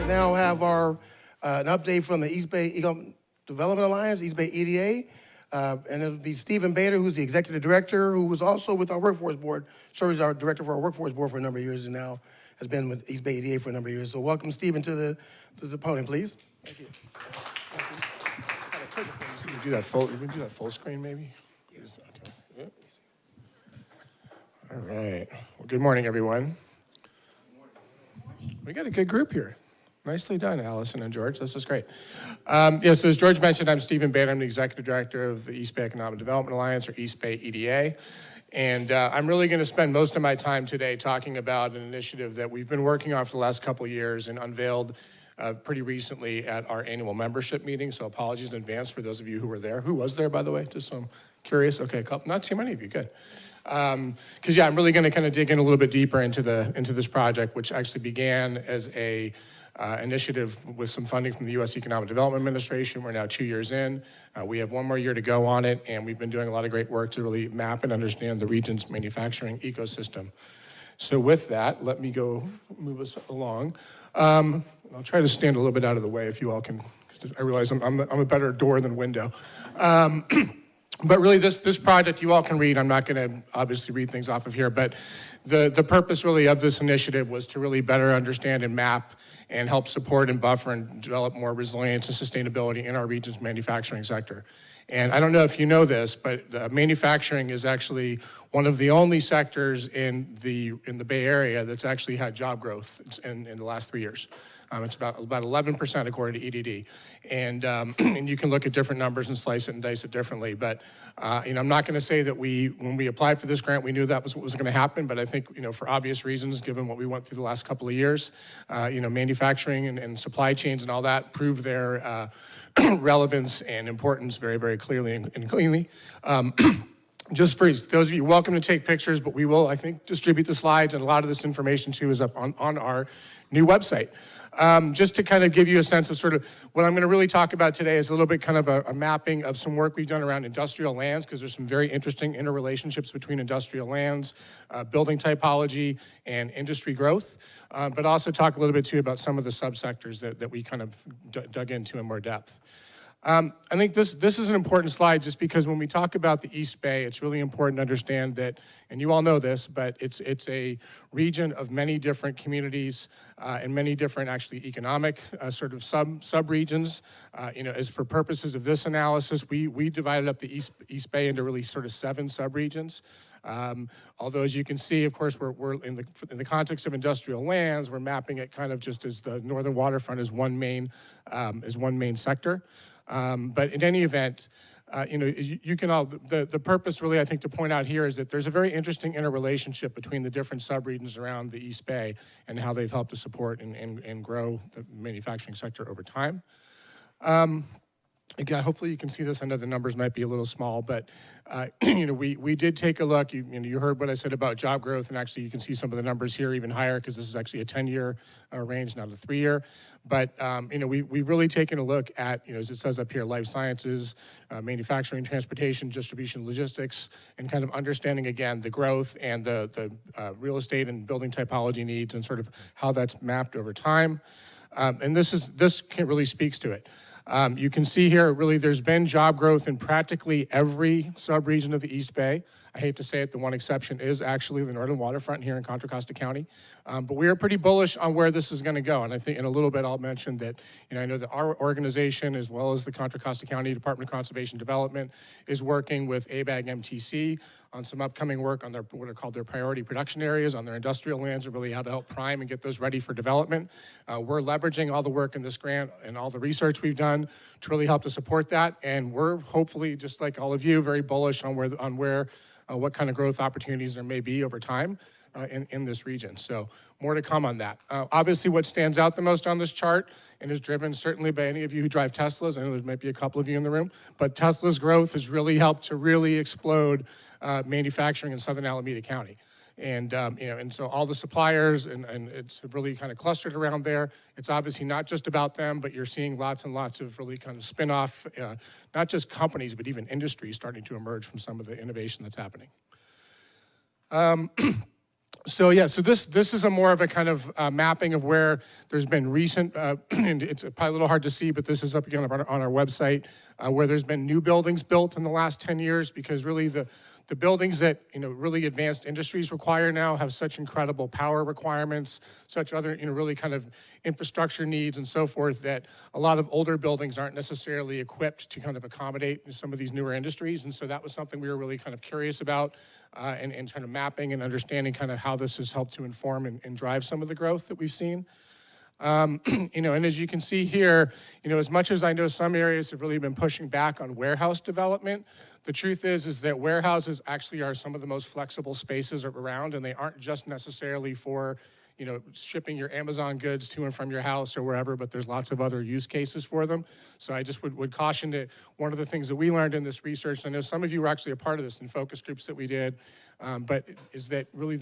now have our an update from the East Bay Economic Development Alliance, East Bay EDA, and it'll be Stephen Bader, who's the executive director, who was also with our workforce board, served as our director for our workforce board for a number of years, and now has been with East Bay EDA for a number of years. So welcome Stephen to the podium, please. Thank you. We do that full screen, maybe? Yes. Okay. Yeah. All right. Well, good morning, everyone. We got a good group here. Nicely done, Allison and George. This is great. Yes, as George mentioned, I'm Stephen Bader. I'm the executive director of the East Bay Economic Development Alliance, or East Bay EDA. And I'm really going to spend most of my time today talking about an initiative that we've been working on for the last couple of years and unveiled pretty recently at our annual membership meeting. So apologies in advance for those of you who were there. Who was there, by the way? Just so I'm curious. Okay, not too many of you. Good. Because yeah, I'm really going to kind of dig in a little bit deeper into this project, which actually began as a initiative with some funding from the U.S. Economic Development Administration. We're now 2 years in. We have one more year to go on it, and we've been doing a lot of great work to really map and understand the region's manufacturing ecosystem. So with that, let me go move us along. I'll try to stand a little bit out of the way if you all can, because I realize I'm a better door than window. But really, this project you all can read. I'm not going to obviously read things off of here, but the purpose really of this initiative was to really better understand and map and help support and buffer and develop more resilience and sustainability in our region's manufacturing sector. And I don't know if you know this, but manufacturing is actually one of the only sectors in the Bay Area that's actually had job growth in the last 3 years. It's about 11% according to EDD. And you can look at different numbers and slice it and dice it differently. But I'm not going to say that when we applied for this grant, we knew that was what was going to happen. But I think, for obvious reasons, given what we went through the last couple of years, manufacturing and supply chains and all that proved their relevance and importance very, very clearly and cleanly. Just for those of you welcome to take pictures, but we will, I think, distribute the slides, and a lot of this information too is up on our new website. Just to kind of give you a sense of sort of what I'm going to really talk about today is a little bit kind of a mapping of some work we've done around industrial lands, because there's some very interesting interrelationships between industrial lands, building typology, and industry growth. But also talk a little bit too about some of the subsectors that we kind of dug into in more depth. I think this is an important slide just because when we talk about the East Bay, it's really important to understand that, and you all know this, but it's a region of many different communities and many different actually economic sort of sub-regions. As for purposes of this analysis, we divided up the East Bay into really sort of 7 sub-regions. Although as you can see, of course, we're in the context of industrial lands, we're mapping it kind of just as the northern waterfront as one main sector. But in any event, you can all, the purpose really, I think, to point out here is that there's a very interesting interrelationship between the different subregions around the East Bay and how they've helped to support and grow the manufacturing sector over time. Again, hopefully you can see this. I know the numbers might be a little small, but we did take a look. You heard what I said about job growth, and actually you can see some of the numbers here even higher because this is actually a 10-year range, not a 3-year. But we've really taken a look at, as it says up here, life sciences, manufacturing, transportation, distribution, logistics, and kind of understanding again the growth and the real estate and building typology needs and sort of how that's mapped over time. And this really speaks to it. You can see here, really, there's been job growth in practically every sub-region of the East Bay. I hate to say it, the one exception is actually the northern waterfront here in Contra Costa County. But we are pretty bullish on where this is going to go. And I think in a little bit I'll mention that, I know that our organization, as well as the Contra Costa County Department of Conservation Development, is working with ABAG MTC on some upcoming work on what are called their priority production areas, on their industrial lands, and really how to help prime and get those ready for development. We're leveraging all the work in this grant and all the research we've done to really help to support that. And we're hopefully, just like all of you, very bullish on what kind of growth opportunities there may be over time in this region. So more to come on that. Obviously, what stands out the most on this chart and is driven certainly by any of you who drive Teslas, I know there might be a couple of you in the room, but Tesla's growth has really helped to really explode manufacturing in southern Alameda County. And, and so all the suppliers, and it's really kind of clustered around there. It's obviously not just about them, but you're seeing lots and lots of really kind of spin-off, not just companies, but even industries starting to emerge from some of the innovation that's happening. So yeah, so this is a more of a kind of mapping of where there's been recent, and it's probably a little hard to see, but this is up again on our website, where there's been new buildings built in the last 10 years, because really the buildings that really advanced industries require now have such incredible power requirements, such other really kind of infrastructure needs and so forth, that a lot of older buildings aren't necessarily equipped to kind of accommodate some of these newer industries. And so that was something we were really kind of curious about, and kind of mapping and understanding kind of how this has helped to inform and drive some of the growth that we've seen. And as you can see here, as much as I know some areas have really been pushing back on warehouse development, the truth is that warehouses actually are some of the most flexible spaces around, and they aren't just necessarily for shipping your Amazon goods to and from your house or wherever, but there's lots of other use cases for them. So I just would caution that one of the things that we learned in this research, I know some of you were actually a part of this in focus groups that we did, but is that really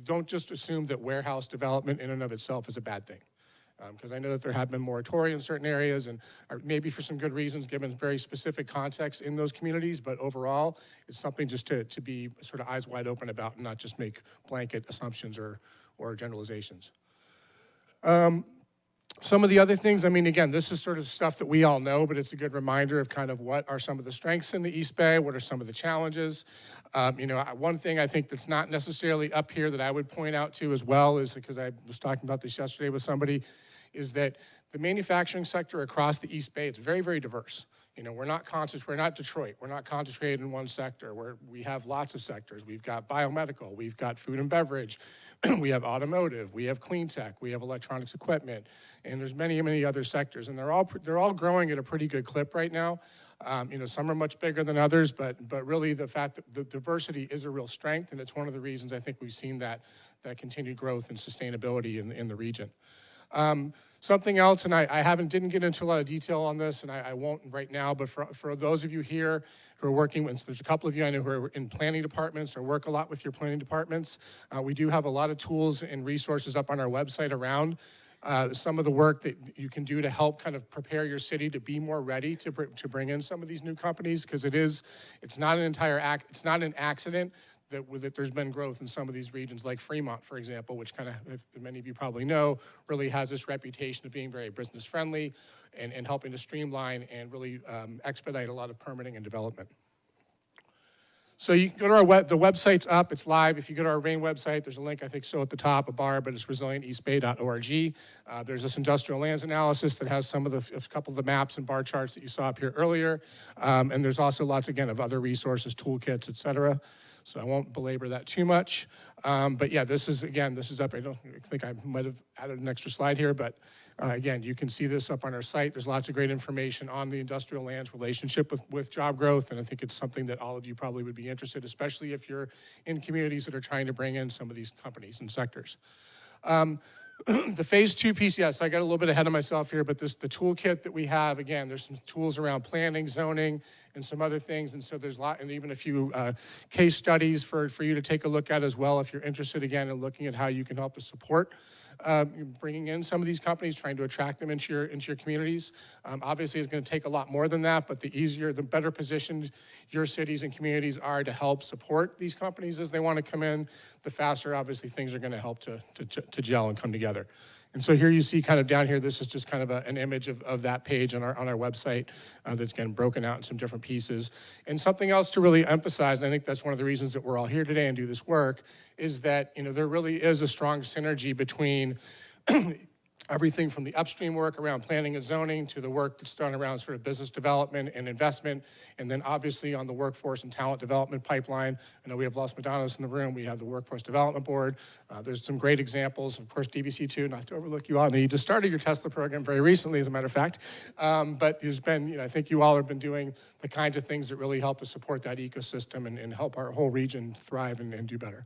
don't just assume that warehouse development in and of itself is a bad thing. Because I know that there have been moratoriums in certain areas, and maybe for some good reasons, given very specific context in those communities, but overall, it's something just to be sort of eyes wide open about and not just make blanket assumptions or generalizations. Some of the other things, again, this is sort of stuff that we all know, but it's a good reminder of kind of what are some of the strengths in the East Bay, what are some of the challenges. One thing I think that's not necessarily up here that I would point out to as well is, because I was talking about this yesterday with somebody, is that the manufacturing sector across the East Bay, it's very, very diverse. We're not Detroit. We're not concentrated in one sector. We have lots of sectors. We've got biomedical, we've got food and beverage, we have automotive, we have clean tech, we have electronics equipment, and there's many, many other sectors, and they're all growing at a pretty good clip right now. Some are much bigger than others, but really the fact that the diversity is a real strength, and it's one of the reasons I think we've seen that continued growth and sustainability in the region. Something else, and I didn't get into a lot of detail on this, and I won't right now, but for those of you here who are working with, there's a couple of you I know who are in planning departments or work a lot with your planning departments. We do have a lot of tools and resources up on our website around some of the work that you can do to help kind of prepare your city to be more ready to bring in some of these new companies, because it's not an accident that there's been growth in some of these regions, like Fremont, for example, which kind of, if many of you probably know, really has this reputation of being very business friendly and helping to streamline and really expedite a lot of permitting and development. So you can go to the website's up, it's live. If you go to our main website, there's a link, I think so at the top, a bar, but it's resilienteastbay.org. There's this industrial lands analysis that has a couple of the maps and bar charts that you saw up here earlier. And there's also lots, again, of other resources, toolkits, et cetera. So I won't belabor that too much. But yeah, this is up. I think I might have added an extra slide here, but again, you can see this up on our site. There's lots of great information on the industrial lands relationship with job growth, and I think it's something that all of you probably would be interested, especially if you're in communities that are trying to bring in some of these companies and sectors. The phase 2 piece, yes, I got a little bit ahead of myself here, but the toolkit that we have, again, there's some tools around planning, zoning, and some other things, and so there's and even a few case studies for you to take a look at as well if you're interested, again, in looking at how you can help to support bringing in some of these companies, trying to attract them into your communities. Obviously, it's going to take a lot more than that, but the better positioned your cities and communities are to help support these companies as they want to come in, the faster, obviously, things are going to help to gel and come together. And so here you see kind of down here, this is just kind of an image of that page on our website that's getting broken out in some different pieces. And something else to really emphasize, and I think that's one of the reasons that we're all here today and do this work, is that there really is a strong synergy between everything from the upstream work around planning and zoning to the work that's done around sort of business development and investment, and then obviously on the workforce and talent development pipeline. I know we have Los Medanos in the room. We have the Workforce Development Board. There's some great examples. Of course, DVC2, not to overlook you all. You just started your Tesla program very recently, as a matter of fact. But there's been, I think you all have been doing the kinds of things that really help to support that ecosystem and help our whole region thrive and do better.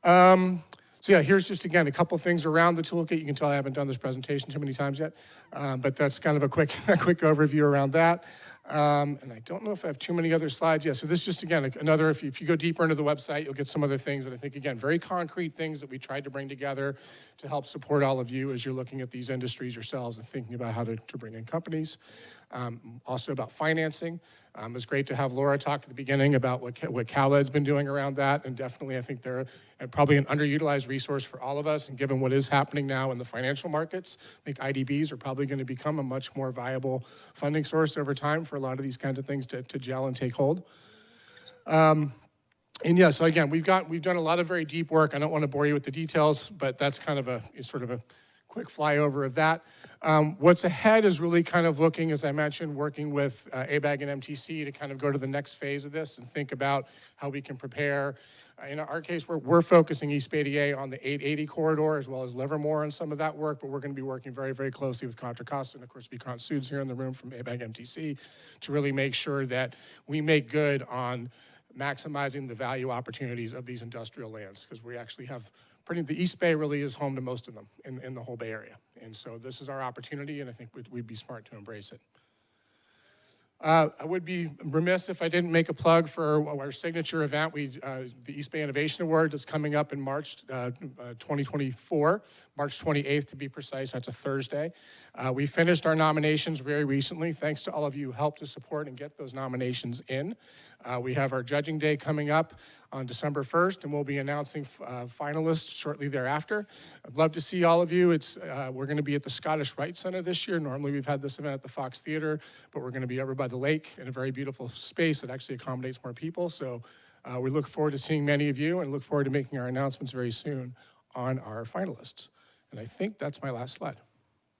So yeah, here's just, again, a couple things around the toolkit. You can tell I haven't done this presentation too many times yet, but that's kind of a quick overview around that. And I don't know if I have too many other slides. Yeah, so this is just, again, another, if you go deeper into the website, you'll get some other things that I think, again, very concrete things that we tried to bring together to help support all of you as you're looking at these industries yourselves and thinking about how to bring in companies. also about financing. It was great to have Laura talk at the beginning about what CalEd's been doing around that, and definitely I think they're probably an underutilized resource for all of us, and given what is happening now in the financial markets, I think IDBs are probably going to become a much more viable funding source over time for a lot of these kinds of things to gel and take hold. And yeah, so again, we've done a lot of very deep work. I don't want to bore you with the details, but that's kind of a quick flyover of that. What's ahead is really kind of looking, as I mentioned, working with ABAG and MTC to kind of go to the next phase of this and think about how we can prepare. In our case, we're focusing East Bay EDA on the 880 corridor as well as Livermore and some of that work, but we're going to be working very, very closely with Contra Costa, and of course, Vicon Suds here in the room from ABAG MTC to really make sure that we make good on maximizing the value opportunities of these industrial lands, because we actually have the East Bay really is home to most of them in the whole Bay Area. And so this is our opportunity, and I think we'd be smart to embrace it. I would be remiss if I didn't make a plug for our signature event. The East Bay Innovation Award that's coming up in March 2024, March 28th to be precise. That's a Thursday. We finished our nominations very recently, thanks to all of you who helped to support and get those nominations in. We have our judging day coming up on December 1st, and we'll be announcing finalists shortly thereafter. I'd love to see all of you. We're going to be at the Scottish Rite Center this year. Normally we've had this event at the Fox Theater, but we're going to be over by the lake in a very beautiful space that actually accommodates more people. So we look forward to seeing many of you and look forward to making our announcements very soon on our finalists. And I think that's my last slide.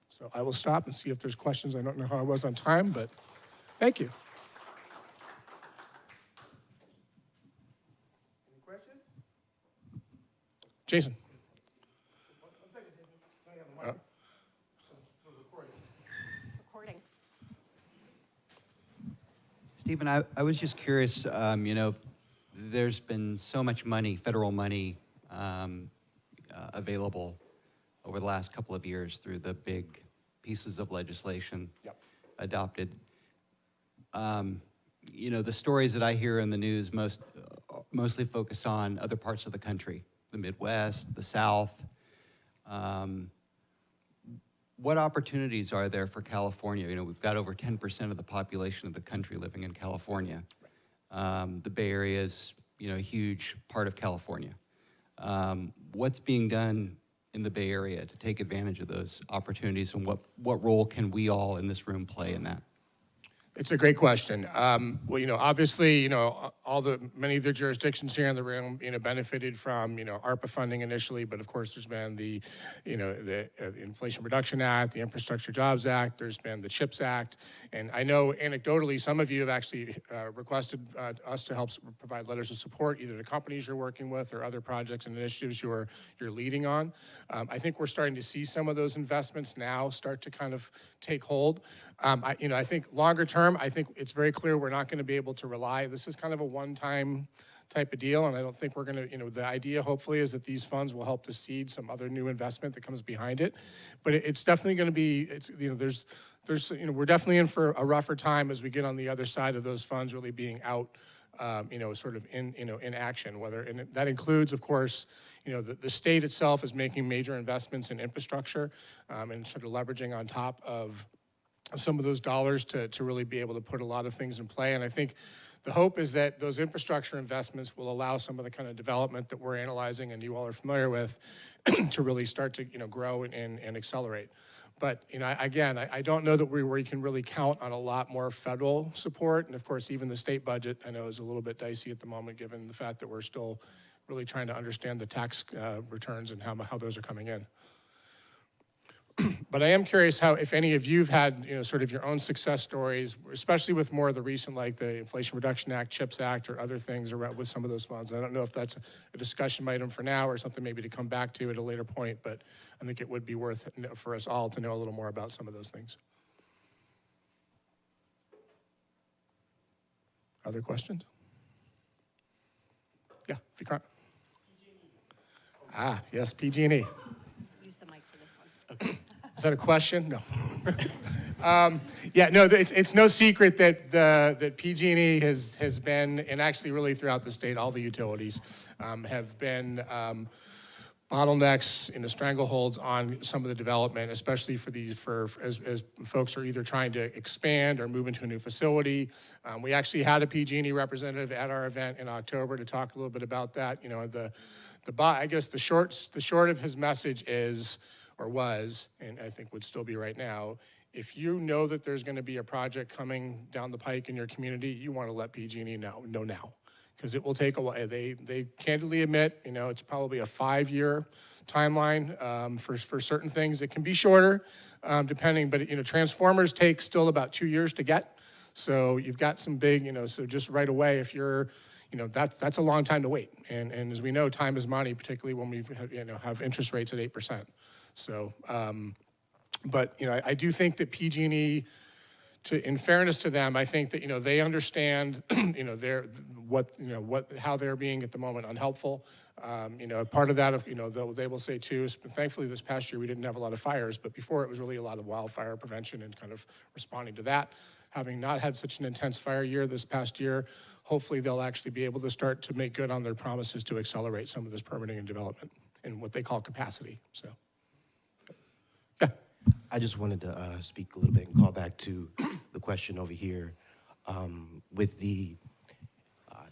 So I will stop and see if there's questions. I don't know how I was on time, but thank you. Jason. Recording. Stephen, I was just curious, there's been so much money, federal money, available over the last couple of years through the big pieces of legislation adopted. The stories that I hear in the news mostly focus on other parts of the country, the Midwest, the South. What opportunities are there for California? We've got over 10% of the population of the country living in California. The Bay Area is, a huge part of California. What's being done in the Bay Area to take advantage of those opportunities, and what role can we all in this room play in that? It's a great question. Obviously, many of the jurisdictions here in the room, benefited from, ARPA funding initially, but of course there's been the Inflation Reduction Act, the Infrastructure Jobs Act, there's been the CHIPS Act, and I know anecdotally some of you have actually requested us to help provide letters of support, either to companies you're working with or other projects and initiatives you're leading on. I think we're starting to see some of those investments now start to kind of take hold. I think longer term, I think it's very clear we're not going to be able to rely. This is kind of a one-time type of deal, and I don't think we're going to, the idea hopefully is that these funds will help to seed some other new investment that comes behind it. But it's definitely going to be, we're definitely in for a rougher time as we get on the other side of those funds really being out, sort of in action. And that includes, of course, the state itself is making major investments in infrastructure and sort of leveraging on top of some of those dollars to really be able to put a lot of things in play. And I think the hope is that those infrastructure investments will allow some of the kind of development that we're analyzing and you all are familiar with to really start to grow and accelerate. But again, I don't know that we can really count on a lot more federal support. And of course, even the state budget I know is a little bit dicey at the moment, given the fact that we're still really trying to understand the tax returns and how those are coming in. But I am curious if any of you've had, sort of your own success stories, especially with more of the recent, like the Inflation Reduction Act, CHIPS Act, or other things around with some of those funds. I don't know if that's a discussion item for now or something maybe to come back to at a later point, but I think it would be worth for us all to know a little more about some of those things. Other questions? Yeah, if you can't. Ah, yes, PG&E. Use the mic for this one. Okay. Is that a question? No. Yeah, no, it's no secret that PG&E has been, and actually really throughout the state, all the utilities have been bottlenecks, strangleholds on some of the development, especially as folks are either trying to expand or move into a new facility. We actually had a PG&E representative at our event in October to talk a little bit about that. I guess the short of his message is, or was, and I think would still be right now, if you know that there's going to be a project coming down the pike in your community, you want to let PG&E know now, because it will take a while. They candidly admit, it's probably a 5-year timeline for certain things. It can be shorter, depending, but transformers take still about 2 years to get. So you've got some big, so just right away, if you're, that's a long time to wait. And as we know, time is money, particularly when we have interest rates at 8%. So, but I do think that PG&E, in fairness to them, I think that they understand how they're being at the moment unhelpful. Part of that, they will say too, is thankfully this past year we didn't have a lot of fires, but before it was really a lot of wildfire prevention and kind of responding to that. Having not had such an intense fire year this past year, hopefully they'll actually be able to start to make good on their promises to accelerate some of this permitting and development in what they call capacity. So, yeah. I just wanted to speak a little bit and call back to the question over here. With the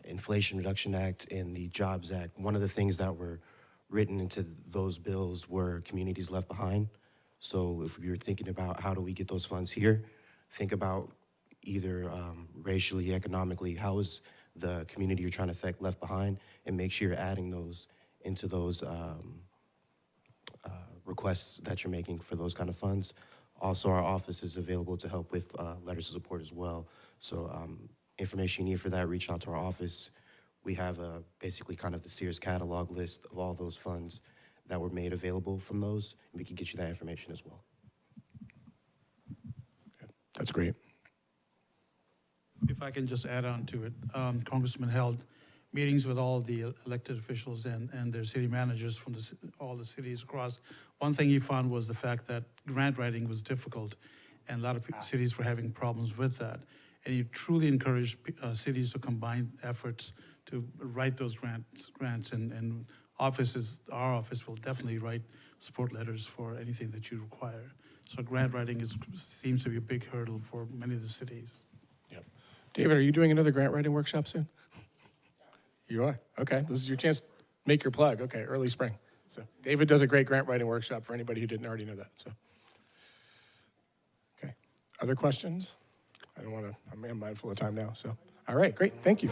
Inflation Reduction Act and the Jobs Act, one of the things that were written into those bills were communities left behind. So if you're thinking about how do we get those funds here, think about either racially, economically, how is the community you're trying to affect left behind, and make sure you're adding those into those requests that you're making for those kind of funds. Also, our office is available to help with letters of support as well. So information you need for that, reach out to our office. We have basically kind of the Sears catalog list of all those funds that were made available from those, and we can get you that information as well. That's great. If I can just add on to it, Congressman held meetings with all the elected officials and their city managers from all the cities across. One thing he found was the fact that grant writing was difficult, and a lot of cities were having problems with that. And he truly encouraged cities to combine efforts to write those grants, and our office will definitely write support letters for anything that you require. So grant writing seems to be a big hurdle for many of the cities. Yep. David, are you doing another grant writing workshop soon? You are? Okay, this is your chance to make your plug. Okay, early spring. So David does a great grant writing workshop for anybody who didn't already know that. So, okay, other questions? I am mindful of time now. So, all right, great, thank you.